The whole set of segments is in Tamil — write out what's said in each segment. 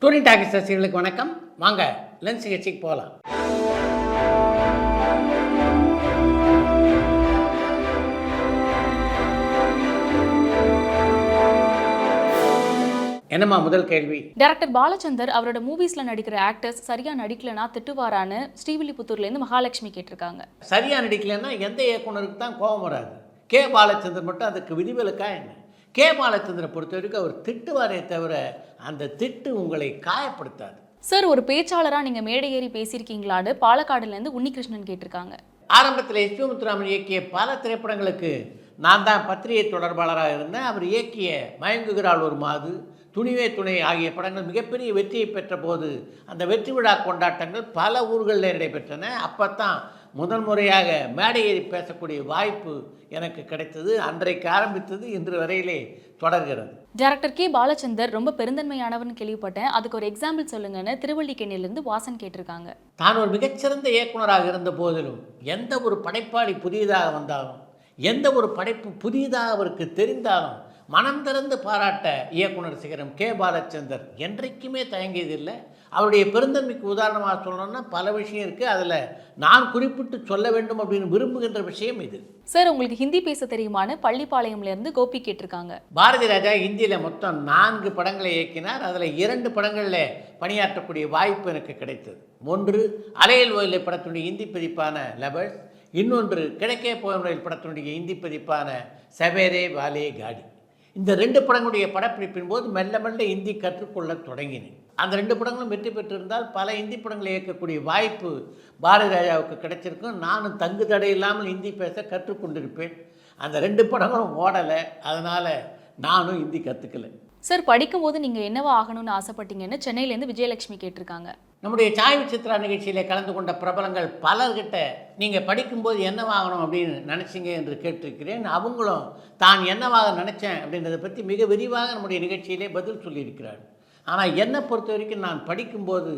டூரிங் டாக்கிஸ் ரசிகர்களுக்கு வணக்கம். வாங்க லென்ஸ் நிகழ்ச்சிக்கு போகலாம். என்னம்மா முதல் கேள்வி? டைரக்டர் பாலச்சந்தர் அவரோட மூவிஸ்ல நடிக்கிற ஆக்டர்ஸ் சரியா நடிக்கலனா திட்டுவாரான்னு ஸ்ரீவில்லிபுத்தூர்லேருந்து மகாலட்சுமி கேட்டிருக்காங்க. சரியா நடிக்கலன்னா எந்த இயக்குனருக்கு தான் கோபம் வராது? கே பாலச்சந்தர் மட்டும் அதுக்கு விதிவிலக்கா என்ன? கே பாலச்சந்திரனை பொறுத்த வரைக்கும் அவர் திட்டுவாரே தவிர அந்த திட்டு உங்களை காயப்படுத்தாது. சார், ஒரு பேச்சாளரா நீங்க மேடை ஏறி பேசியிருக்கீங்களான்னு பாலக்காடுலேருந்து உன்னிகிருஷ்ணன் கேட்டிருக்காங்க. ஆரம்பத்தில் எஸ் பி முத்துராமன் இயக்கிய பல திரைப்படங்களுக்கு நான் தான் பத்திரிகை தொடர்பாளராக இருந்தேன். அவர் இயக்கிய மயங்குகிறாள் ஒரு மாது, துணிவே துணை ஆகிய படங்கள் மிகப்பெரிய வெற்றியை பெற்ற போது அந்த வெற்றி விழா கொண்டாட்டங்கள் பல ஊர்களில் நடைபெற்றன. அப்போ தான் முதல் முறையாக மேடை ஏறி பேசக்கூடிய வாய்ப்பு எனக்கு கிடைத்தது. அன்றைக்கு ஆரம்பித்தது இன்று வரையிலே தொடர்கிறது. டைரக்டர் கே பாலச்சந்தர் ரொம்ப பெருந்தன்மையானவர்னு கேள்விப்பட்டேன், அதுக்கு ஒரு எக்ஸாம்பிள் சொல்லுங்கன்னு திருவள்ளிக்கேணியிலிருந்து வாசன் கேட்டிருக்காங்க. தான் ஒரு மிகச்சிறந்த இயக்குனராக இருந்த போதிலும் எந்த ஒரு படைப்பாளி புதியதாக வந்தாலும், எந்த ஒரு படைப்பு புதியதாக அவருக்கு தெரிந்தாலும் மனம் திறந்து பாராட்ட இயக்குனர் சிகரம் கே பாலச்சந்தர் என்றைக்குமே தயங்கியதில்லை. அவருடைய பெருந்தன்மைக்கு உதாரணமாக சொல்லணும்னா பல விஷயம் இருக்குது. அதில் நான் குறிப்பிட்டு சொல்ல வேண்டும் அப்படின்னு விரும்புகின்ற விஷயம் இது. சார், உங்களுக்கு ஹிந்தி பேச தெரியுமான்னு பள்ளிப்பாளையம்லேருந்து கோபி கேட்டிருக்காங்க. பாரதி ராஜா இந்தியில் மொத்தம் 4 படங்களை இயக்கினார். அதில் 2 படங்களில் பணியாற்றக்கூடிய வாய்ப்பு எனக்கு கிடைத்தது. ஒன்று அலையல் ஓயிலை படத்தினுடைய ஹிந்தி பதிப்பான லெபர்ஸ், இன்னொன்று கிழக்கே போயல் படத்தினுடைய ஹிந்தி பதிப்பான சவேரே வாலே காடி. இந்த 2 படங்களுடைய படப்பிடிப்பின் போது மெல்ல மெல்ல ஹிந்தி கற்றுக்கொள்ள தொடங்கினேன். அந்த 2 படங்களும் வெற்றி பெற்றிருந்தால் பல ஹிந்தி படங்களை இயக்கக்கூடிய வாய்ப்பு பாரதி ராஜாவுக்கு கிடைச்சிருக்கும். நானும் தங்கு தடை இல்லாமல் ஹிந்தி பேச கற்றுக்கொண்டிருப்பேன். அந்த 2 படங்களும் ஓடலை, அதனால் நானும் ஹிந்தி கற்றுக்கலை. சார், படிக்கும்போது நீங்கள் என்னவா ஆகணும்னு ஆசைப்பட்டீங்கன்னு சென்னையிலேருந்து விஜயலட்சுமி கேட்டிருக்காங்க. நம்முடைய சாய் விசித்ரா நிகழ்ச்சியில் கலந்து கொண்ட பிரபலங்கள் பலர்கிட்ட நீங்கள் படிக்கும்போது என்னவாகணும் அப்படின்னு நினச்சிங்க என்று கேட்டிருக்கிறேன். அவங்களும் தான் என்னவாக நினச்சேன் அப்படின்றத பற்றி மிக விரிவாக நம்முடைய நிகழ்ச்சியிலே பதில் சொல்லியிருக்கிறார். ஆனால் என்னை பொறுத்த வரைக்கும் நான் படிக்கும்போது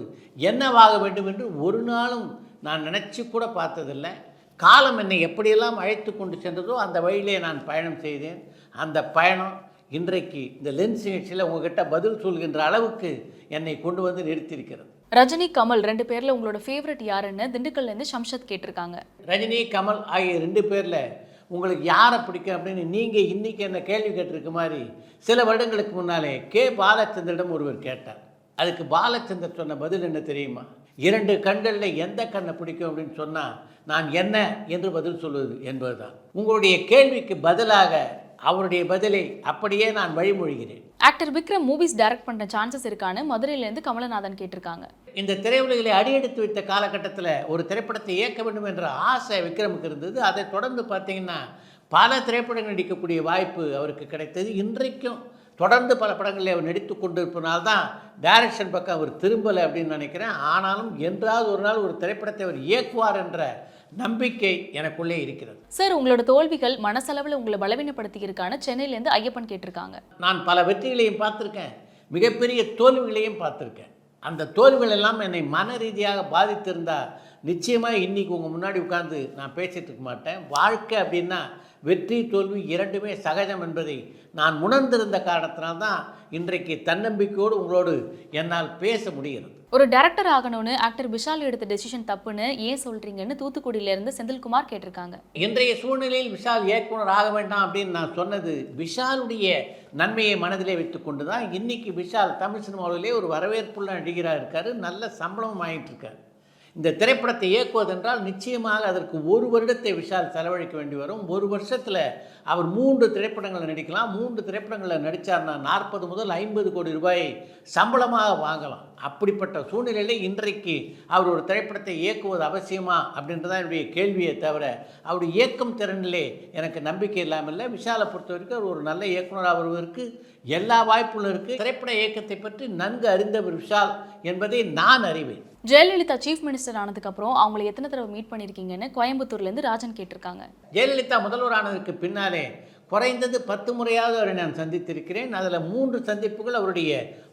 என்னவாக வேண்டும் என்று ஒரு நாளும் நான் நினச்சி கூட பார்த்ததில்லை. காலம் என்னை எப்படியெல்லாம் அழைத்து கொண்டு சென்றதோ அந்த வழியிலே நான் பயணம் செய்தேன். அந்த பயணம் இன்றைக்கு இந்த லென்ஸ் நிகழ்ச்சியில் உங்ககிட்ட பதில் சொல்கின்ற அளவுக்கு என்னை கொண்டு வந்து நிறுத்தியிருக்கிறது. ரஜினி, கமல் 2 பேரில் உங்களோட ஃபேவரட் யாருன்னு திண்டுக்கல்லேருந்து ஷம்ஷத் கேட்டிருக்காங்க. ரஜினி, கமல் ஆகிய 2 பேரில் உங்களுக்கு யாரை பிடிக்கும் அப்படின்னு நீங்கள் இன்றைக்கி என்ன கேள்வி கேட்டிருக்க மாதிரி சில வருடங்களுக்கு முன்னாலே கே பாலச்சந்தரிடம் ஒருவர் கேட்டார். அதுக்கு பாலச்சந்தர் சொன்ன பதில் என்ன தெரியுமா? 2 கண்களில் எந்த கண்ணை பிடிக்கும் அப்படின்னு சொன்னால் நான் என்ன என்று பதில் சொல்வது என்பதுதான். உங்களுடைய கேள்விக்கு பதிலாக அவருடைய பதிலை அப்படியே நான் வழிமொழிகிறேன். ஆக்டர் விக்ரம் மூவிஸ் டைரக்ட் பண்ணுற சான்சஸ் இருக்கான்னு மதுரையிலேருந்து கமலநாதன் கேட்டிருக்காங்க. இந்த திரையுலகிலே அடியெடுத்து வைத்த காலகட்டத்தில் ஒரு திரைப்படத்தை இயக்க வேண்டும் என்ற ஆசை விக்ரமுக்கு இருந்தது. அதை தொடர்ந்து பார்த்தீங்கன்னா பல திரைப்படங்கள் நடிக்கக்கூடிய வாய்ப்பு அவருக்கு கிடைத்தது. இன்றைக்கும் தொடர்ந்து பல படங்களில் அவர் நடித்து கொண்டு இருப்பதனால்தான் டைரக்ஷன் பக்கம் அவர் திரும்பலை அப்படின்னு நினைக்கிறேன். ஆனாலும் என்றாவது ஒரு நாள் ஒரு திரைப்படத்தை அவர் இயக்குவார் என்ற நம்பிக்கை எனக்குள்ளே இருக்கிறது. சார், உங்களோட தோல்விகள் மனசளவில் உங்களை பலவீனப்படுத்தி இருக்கான்னு சென்னையிலேருந்து ஐயப்பன் கேட்டிருக்காங்க. நான் பல வெற்றிகளையும் பார்த்துருக்கேன், மிகப்பெரிய தோல்விகளையும் பார்த்துருக்கேன். அந்த தோல்விகள் எல்லாம் என்னை மன ரீதியாக பாதித்திருந்தால் நிச்சயமாக இன்றைக்கி உங்கள் முன்னாடி உட்கார்ந்து நான் பேசிகிட்டு இருக்க மாட்டேன். வாழ்க்கை அப்படின்னா வெற்றி தோல்வி இரண்டுமே சகஜம் என்பதை நான் உணர்ந்திருந்த காரணத்தினால்தான் இன்றைக்கு தன்னம்பிக்கையோடு உங்களோடு என்னால் பேச முடிகிறது. ஒரு டைரக்டர் ஆகணும்னு ஆக்டர் விஷால் எடுத்த டெசிஷன் தப்புன்னு ஏன் சொல்கிறீங்கன்னு தூத்துக்குடியிலேருந்து செந்தில்குமார் கேட்டிருக்காங்க. இன்றைய சூழ்நிலையில் விஷால் இயக்குனர் ஆக வேண்டாம் அப்படின்னு நான் சொன்னது விஷாலுடைய நன்மையை மனதிலே வைத்து கொண்டு தான். இன்றைக்கி விஷால் தமிழ் சினிமாவிலே ஒரு வரவேற்புள்ள நடிகராக இருக்கார், நல்ல சம்பளமும் ஆகிட்டு இருக்கார். இந்த திரைப்படத்தை இயக்குவதென்றால் நிச்சயமாக அதற்கு 1 வருடத்தை விஷால் செலவழிக்க வேண்டி வரும். 1 வருஷத்தில் அவர் 3 திரைப்படங்களில் நடிக்கலாம். 3 திரைப்படங்களில் நடித்தார்னா 40 முதல் 50 கோடி ரூபாயை சம்பளமாக வாங்கலாம். அப்படிப்பட்ட சூழ்நிலையில் இன்றைக்கு அவர் ஒரு திரைப்படத்தை இயக்குவது அவசியமா அப்படின்றதான் என்னுடைய கேள்வியை தவிர அவருடைய இயக்கம் திறனிலே எனக்கு நம்பிக்கை இல்லாமல் இல்லை. விஷாலை பொறுத்த வரைக்கும் அவர் ஒரு நல்ல இயக்குனராக வருவதற்கு எல்லா வாய்ப்புகளும் இருக்குது. திரைப்பட இயக்கத்தை பற்றி நன்கு அறிந்தவர் விஷால் என்பதை நான் அறிவேன். ஜெயலலிதா சீஃப் மினிஸ்டர் ஆனதுக்கு அப்புறம் அவங்களை எத்தனை தடவை மீட் பண்ணியிருக்கீங்கன்னு கோயம்புத்தூர்லேருந்து ராஜன் கேட்டிருக்காங்க. ஜெயலலிதா முதல்வர் ஆனதுக்கு பின்னாலே குறைந்தது 10 முறையாவது அவரை நான் சந்தித்திருக்கிறேன். அதில் 3 சந்திப்புகள் அவருடைய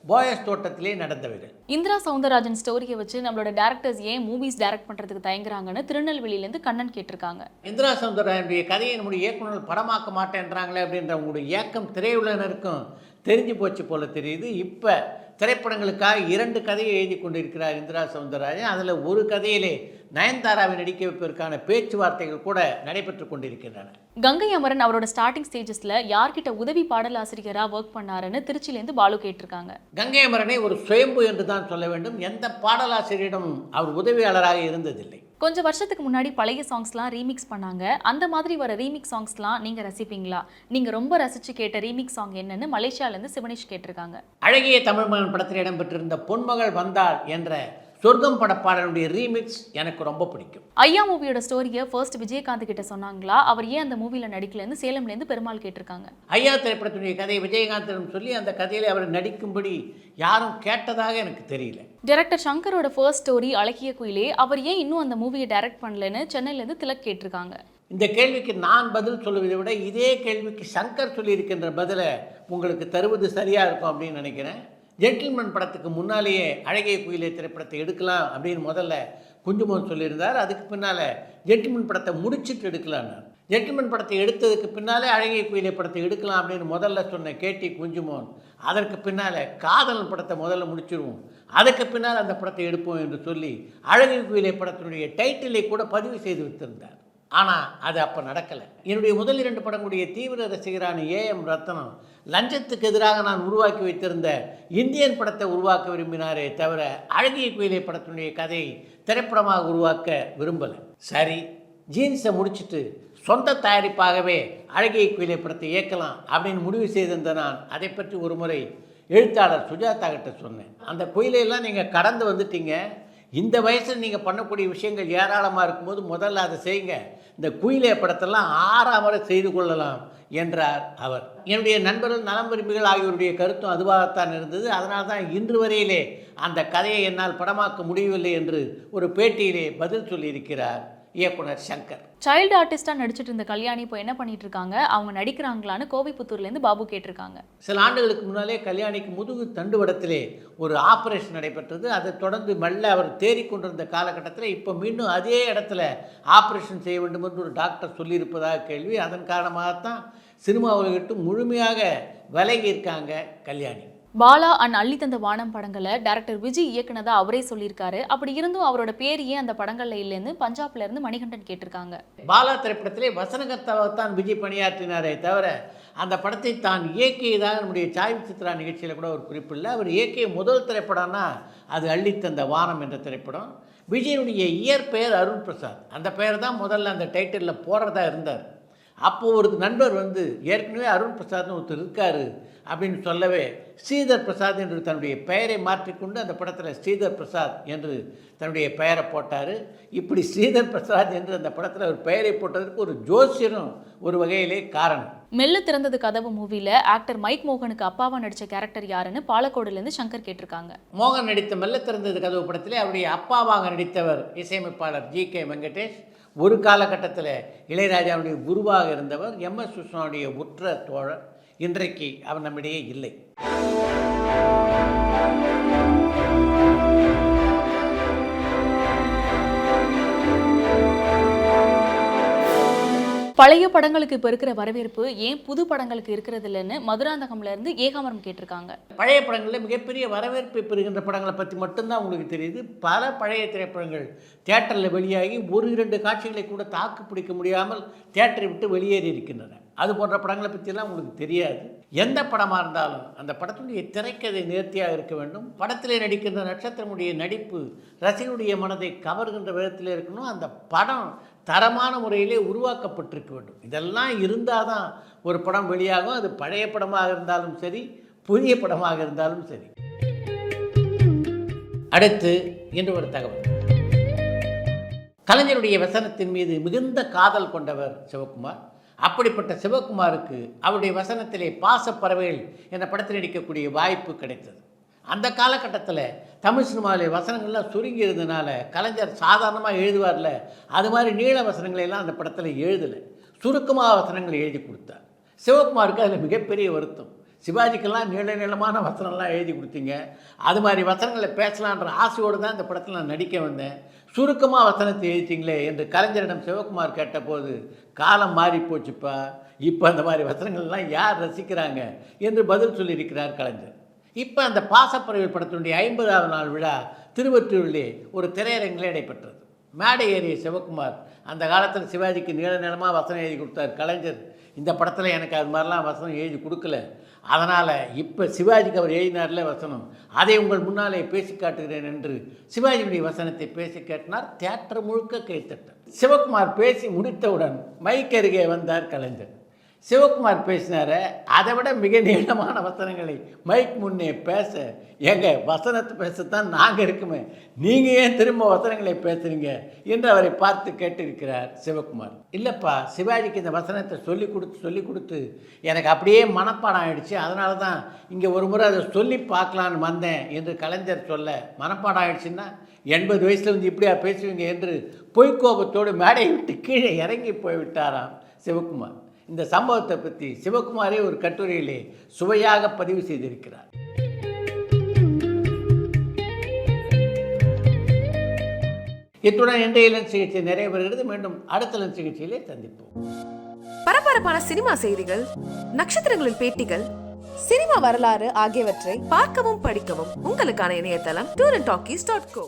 போயஸ் தோட்டத்திலே நடந்தவைகள். இந்திரா சவுந்தரராஜன் ஸ்டோரியை வச்சு நம்மளோட டேரக்டர்ஸ் ஏன் மூவிஸ் டைரக்ட் பண்ணுறதுக்கு தயங்குறாங்கன்னு திருநெல்வேலியிலேருந்து கண்ணன் கேட்டிருக்காங்க. இந்திரா சவுந்தரராஜனுடைய கதையை நம்முடைய இயக்குநர்கள் படமாக்க மாட்டேன்றாங்களே அப்படின்ற உங்களுடைய இயக்கம் திரையுலகினருக்கும் தெரிஞ்சு போச்சு போல தெரியுது. இப்போ திரைப்படங்களுக்காக 2 கதையை எழுதி கொண்டிருக்கிறார் இந்திரா சௌந்தரராஜன். அதில் ஒரு கதையிலே நயன்தாராவை நடிக்க வைப்பதற்கான பேச்சுவார்த்தைகள் கூட நடைபெற்று கொண்டிருக்கின்றன. கங்கை அமரன் அவரோட ஸ்டார்டிங் ஸ்டேஜஸ்ல யார்கிட்ட உதவி பாடலாசிரியராக ஒர்க் பண்ணாருன்னு திருச்சியிலேருந்து பாலு கேட்டிருக்காங்க. கங்கை அமரனை ஒரு சுயம்பு என்று தான் சொல்ல வேண்டும். எந்த பாடலாசிரியரிடம் அவர் உதவியாளராக இருந்ததில்லை. கொஞ்சம் வருஷத்துக்கு முன்னாடி பழைய சாங்ஸ்லாம் ரீமிக்ஸ் பண்ணாங்க. அந்த மாதிரி வர ரீமிக்ஸ் சாங்ஸ்லாம் நீங்க ரசிப்பீங்களா? நீங்க ரொம்ப ரசிச்சு கேட்ட ரீமிக்ஸ் சாங் என்னன்னு மலேசியாலேருந்து சிவனேஷ் கேட்டிருக்காங்க. அழகிய தமிழ் மகன் படத்தில் இடம்பெற்றிருந்த பொன்மகள் வந்தாள் என்ற சொர்க்கம் பட பாடலுடைய ரீமிக்ஸ் எனக்கு ரொம்ப பிடிக்கும். ஐயா மூவியோட ஸ்டோரியை ஃபர்ஸ்ட் விஜயகாந்த் கிட்ட சொன்னாங்களா? அவர் ஏன் அந்த மூவில நடிக்கலன்னு சேலம்லேருந்து பெருமாள் கேட்டிருக்காங்க. ஐயா திரைப்படத்துடைய கதையை விஜயகாந்திடம் சொல்லி அந்த கதையில அவர் நடிக்கும்படி யாரும் கேட்டதாக எனக்கு தெரியல. டைரக்டர் சங்கரோட ஃபர்ஸ்ட் ஸ்டோரி அழகிய குயிலே, அவர் ஏன் இன்னும் அந்த மூவியை டைரக்ட் பண்ணலன்னு சென்னையிலேருந்து திலக் கேட்டிருக்காங்க. இந்த கேள்விக்கு நான் பதில் சொல்லுவதை விட இதே கேள்விக்கு சங்கர் சொல்லியிருக்கின்ற பதிலை உங்களுக்கு தருவது சரியாக இருக்கும் அப்படின்னு நினைக்கிறேன். ஜென்டில்மேன் படத்துக்கு முன்னாலேயே அழகிய குயிலே திரைப்படத்தை எடுக்கலாம் அப்படின்னு முதல்ல குஞ்சுமோன் சொல்லியிருந்தார். அதுக்கு பின்னால் ஜென்டில்மேன் படத்தை முடிச்சுட்டு எடுக்கலான்னு. ஜென்டில்மேன் படத்தை எடுத்ததுக்கு பின்னாலே அழகிய குயிலே படத்தை எடுக்கலாம் அப்படின்னு முதல்ல சொன்ன கேடி குஞ்சுமோன் அதற்கு பின்னால் காதலன் படத்தை முதல்ல முடிச்சிடுவோம், அதுக்கு பின்னால் அந்த படத்தை எடுப்போம் என்று சொல்லி அழகிய குயிலே படத்தினுடைய டைட்டிலை கூட பதிவு செய்து வைத்திருந்தார். ஆனால் அது அப்போ நடக்கலை. என்னுடைய முதல் 2 படங்களுடைய தீவிர ரசிகரான ஏஎம் ரத்னம் லஞ்சத்துக்கு எதிராக நான் உருவாக்கி வைத்திருந்த இந்தியன் படத்தை உருவாக்க விரும்பினாரே தவிர அழகிய குயிலே படத்தினுடைய கதையை திரைப்படமாக உருவாக்க விரும்பலை. சரி, ஜீன்ஸை முடிச்சுட்டு சொந்த தயாரிப்பாகவே அழகிய குயிலே படத்தை இயக்கலாம் அப்படின்னு முடிவு செய்திருந்த நான் அதை பற்றி ஒரு முறை எழுத்தாளர் சுஜாதா கிட்ட சொன்னேன். அந்த குயிலையெல்லாம் நீங்கள் கடந்து வந்துட்டீங்க, இந்த வயசில் நீங்கள் பண்ணக்கூடிய விஷயங்கள் ஏராளமாக இருக்கும்போது முதல்ல அதை செய்யுங்க, இந்த குயிலே படத்தெல்லாம் 6ஆம் முறை செய்து கொள்ளலாம் என்றார் அவர். என்னுடைய நண்பர்கள் நலம் விரும்பிகள் ஆகியோருடைய கருத்தும் அதுவாகத்தான் இருந்தது. அதனால தான் இன்று வரையிலே அந்த கதையை என்னால் படமாக்க முடியவில்லை என்று ஒரு பேட்டியிலே பதில் சொல்லியிருக்கிறார் இயக்குனர் சங்கர். சைல்டு ஆர்டிஸ்டாக நடிச்சிட்டு இருந்த கல்யாணி இப்போ என்ன பண்ணிட்டு இருக்காங்க, அவங்க நடிக்கிறாங்களான்னு கோவைப்புத்தூர்லேருந்து பாபு கேட்டிருக்காங்க. சில ஆண்டுகளுக்கு முன்னாலே கல்யாணிக்கு முதுகு தண்டுவடத்திலே ஒரு ஆப்ரேஷன் நடைபெற்றது. அதை தொடர்ந்து மெல்ல அவர் தேறிக்கொண்டிருந்த காலகட்டத்தில் இப்போ மீண்டும் அதே இடத்துல ஆப்ரேஷன் செய்ய வேண்டும் என்று ஒரு டாக்டர் சொல்லியிருப்பதாக கேள்வி. அதன் காரணமாகத்தான் சினிமாவை விட்டு முழுமையாக விலகி இருக்காங்க கல்யாணி. பாலா அண்ட் அள்ளி தந்த வானம் படங்களை டைரக்டர் விஜய் இயக்குனதா அவரே சொல்லியிருக்காரு. அப்படி இருந்தும் அவரோட பேர் ஏன் அந்த படங்கள்ல இல்லைன்னு பஞ்சாப்ல இருந்து மணிகண்டன் கேட்டிருக்காங்க. பாலா திரைப்படத்திலே வசனகர்த்தாவைத்தான் விஜய் பணியாற்றினாரே தவிர அந்த படத்தை தான் இயக்கியதாக நம்முடைய சாய் சித்ரா நிகழ்ச்சியில் கூட ஒரு குறிப்பில்லை. அவர் இயக்கிய முதல் திரைப்படம்னா அது அள்ளி தந்த வானம் என்ற திரைப்படம். விஜயனுடைய இயற்பெயர் அருண் பிரசாத். அந்த பெயர் தான் முதல்ல அந்த டைட்டிலில் போடுறதா இருந்தார். அப்போது ஒரு நண்பர் வந்து ஏற்கனவே அருண் பிரசாத்னு ஒருத்தர் இருக்கார் அப்படின்னு சொல்லவே ஸ்ரீதர் பிரசாத் என்று தன்னுடைய பெயரை மாற்றிக்கொண்டு அந்த படத்தில் ஸ்ரீதர் பிரசாத் என்று தன்னுடைய பெயரை போட்டார். இப்படி ஸ்ரீதர் பிரசாத் என்று அந்த படத்தில் ஒரு பெயரை போட்டதற்கு ஒரு ஜோசியரும் ஒரு வகையிலே காரணம். மெல்ல திறந்தது கதவு மூவில ஆக்டர் மைக் மோகனுக்கு அப்பாவா நடிச்ச கேரக்டர் யாருன்னு பாலக்கோடுலேருந்து சங்கர் கேட்டிருக்காங்க. மோகன் நடித்த மெல்ல திறந்தது கதவு படத்திலே அவருடைய அப்பாவாக நடித்தவர் இசையமைப்பாளர் ஜி.கே. வெங்கடேஷ். ஒரு காலகட்டத்தில் இளையராஜாவுடைய குருவாக இருந்தவர். எம்.எஸ். விஸ்வனுடைய உற்ற தோழர். இன்றைக்கு அவர் நம்மிடையே இல்லை. பழைய படங்களுக்கு இப்போ இருக்கிற வரவேற்பு ஏன் புது படங்களுக்கு இருக்கிறது இல்லைன்னு மதுராந்தகம்ல இருந்து ஏகாமரம் கேட்டிருக்காங்க. பழைய படங்களில் மிகப்பெரிய வரவேற்பை பெறுகின்ற படங்களை பற்றி மட்டும்தான் உங்களுக்கு தெரியுது. பல பழைய திரைப்படங்கள் தியேட்டரில் வெளியாகி 1-2 காட்சிகளை கூட தாக்கு பிடிக்க முடியாமல் தியேட்டரை விட்டு வெளியேறி இருக்கின்றன. அது போன்ற படங்களை பற்றியெல்லாம் உங்களுக்கு தெரியாது. எந்த படமாக இருந்தாலும் அந்த படத்தினுடைய திரைக்கதை நேர்த்தியாக இருக்க வேண்டும். படத்தில் நடிக்கின்ற நட்சத்திரமுடைய நடிப்பு ரசிகனுடைய மனதை கவர்கின்ற விதத்தில் இருக்கணும். அந்த படம் தரமான முறையிலே உருவாக்கப்பட்டிருக்க வேண்டும். இதெல்லாம் இருந்தால் தான் ஒரு படம் வெளியாகும். அது பழைய படமாக இருந்தாலும் சரி, புதிய படமாக இருந்தாலும் சரி. அடுத்து இன்று ஒரு தகவல். கலைஞருடைய வசனத்தின் மீது மிகுந்த காதல் கொண்டவர் சிவகுமார். அப்படிப்பட்ட சிவகுமாருக்கு அவருடைய வசனத்திலே பாசப்பறவைகள் என்ற படத்தில் நடிக்கக்கூடிய வாய்ப்பு கிடைத்தது. அந்த காலகட்டத்தில் தமிழ் சினிமாவிலே வசனங்கள்லாம் சுருங்கி இருந்ததுனால கலைஞர் சாதாரணமாக எழுதுவார்ல, அது மாதிரி நீள வசனங்களெல்லாம் அந்த படத்தில் எழுதலை, சுருக்கமாக வசனங்களை எழுதி கொடுத்தார். சிவகுமாருக்கு அதில் மிகப்பெரிய வருத்தம். சிவாஜிக்கெல்லாம் நீளமான வசனம்லாம் எழுதி கொடுத்தீங்க, அது மாதிரி வசனங்களை பேசலான்ற ஆசையோடு தான் இந்த படத்தில் நான் நடிக்க வந்தேன், சுருக்கமாக வசனத்தை எழுதிட்டீங்களே என்று கலைஞரிடம் சிவகுமார் கேட்டபோது, காலம் மாறி போச்சுப்பா, இப்போ அந்த மாதிரி வசனங்கள்லாம் யார் ரசிக்கிறாங்க என்று பதில் சொல்லியிருக்கிறார் கலைஞர். இப்போ அந்த பாசப்பறவை படத்தினுடைய 50வது நாள் விழா திருவொற்றியூரிலே ஒரு திரையரங்கிலே நடைபெற்றது. மேடை ஏறிய சிவகுமார், அந்த காலத்தில் சிவாஜிக்கு நீளமாக வசனம் எழுதி கொடுத்தார் கலைஞர். இந்த படத்தில் எனக்கு அது மாதிரிலாம் வசனம் எழுதி கொடுக்கல, அதனால் இப்போ சிவாஜிக்கு அவர் எழுதினார்ல வசனம், அதை உங்கள் முன்னாலே பேசி காட்டுகிறேன் என்று சிவாஜியுடைய வசனத்தை பேசி காட்டினார். தியேட்டர் முழுக்க கைத்தட்டார். சிவகுமார் பேசி முடித்தவுடன் மைக் அருகே வந்தார் கலைஞர். சிவகுமார் பேசினார அதை விட மிக நீளமான வசனங்களை மைக் முன்னே பேச, எங்க வசனத்தை பேசத்தான் நாங்கள் இருக்குமே, நீங்கள் ஏன் திரும்ப வசனங்களை பேசுகிறீங்க என்று அவரை பார்த்து கேட்டிருக்கிறார் சிவகுமார். இல்லைப்பா, சிவாஜிக்கு இந்த வசனத்தை சொல்லி கொடுத்து எனக்கு அப்படியே மனப்பாடம் ஆகிடுச்சு, அதனால தான் இங்கே ஒரு முறை அதை சொல்லி பார்க்கலான்னு வந்தேன் என்று கலைஞர் சொல்ல, மனப்பாடம் ஆகிடுச்சுன்னா 80 வயசில் வந்து இப்படியா பேசுவீங்க என்று பொய்க்கோபத்தோடு மேடையை விட்டு கீழே இறங்கி போய்விட்டாராம் சிவகுமார். இந்த சம்பவத்தை பற்றி சிவகுமாரே ஒரு கட்டுரையிலே சுவையாக பதிவு செய்திருக்கிறார். இத்துடன் இன்றைய லஞ்ச் சிகிச்சை நிறைய பெறுகிறது. மீண்டும் அடுத்த லஞ்ச் சிகிச்சையிலே சந்திப்போம். பரபரப்பான சினிமா செய்திகள், நட்சத்திரங்களின் பேட்டிகள், சினிமா வரலாறு ஆகியவற்றை பார்க்கவும் படிக்கவும் உங்களுக்கான இணையதளம் tourantalkies.co.